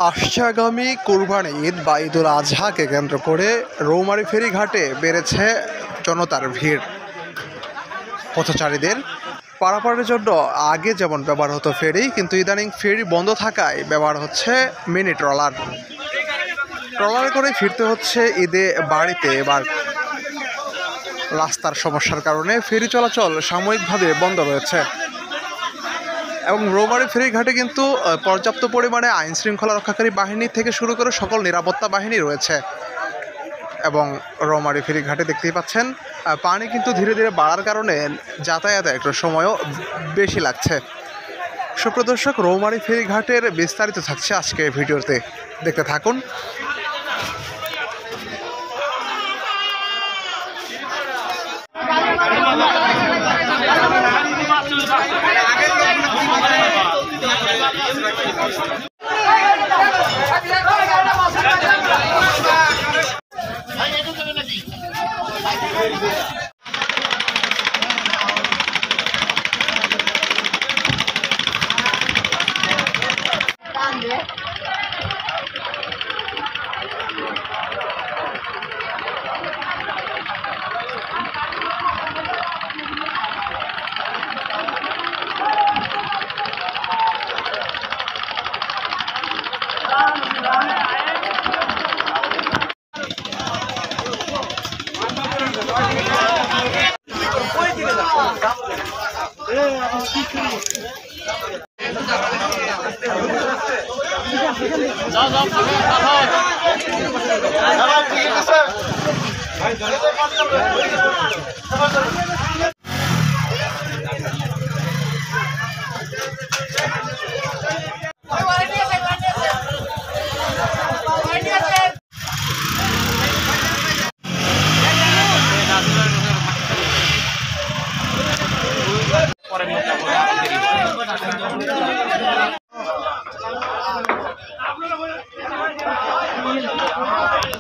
আসছে আগামী কুরবানি ঈদ বা ঈদুল আজহাকে কেন্দ্র করে রৌমারী ফেরিঘাটে বেড়েছে জনতার ভিড়। পথচারীদের পারাপারের জন্য আগে যেমন ব্যবহার হতো ফেরি, কিন্তু ইদানিং ফেরি বন্ধ থাকায় ব্যবহার হচ্ছে মিনি ট্রলার। ট্রলারে করে ফিরতে হচ্ছে ঈদে বাড়িতে। এবার রাস্তার সমস্যার কারণে ফেরি চলাচল সাময়িকভাবে বন্ধ রয়েছে এবং রৌমারী ফেরিঘাটে কিন্তু পর্যাপ্ত পরিমাণে আইন শৃঙ্খলা রক্ষাকারী বাহিনী থেকে শুরু করে সকল নিরাপত্তা বাহিনী রয়েছে। এবং রৌমারী ফেরিঘাটে দেখতেই পাচ্ছেন পানি কিন্তু ধীরে ধীরে বাড়ার কারণে যাতায়াতে একটু সময়ও বেশি লাগছে। সুপ্রিয় দর্শক, রৌমারী ফেরিঘাটের বিস্তারিত থাকছে আজকে ভিডিওতে, দেখতে থাকুন।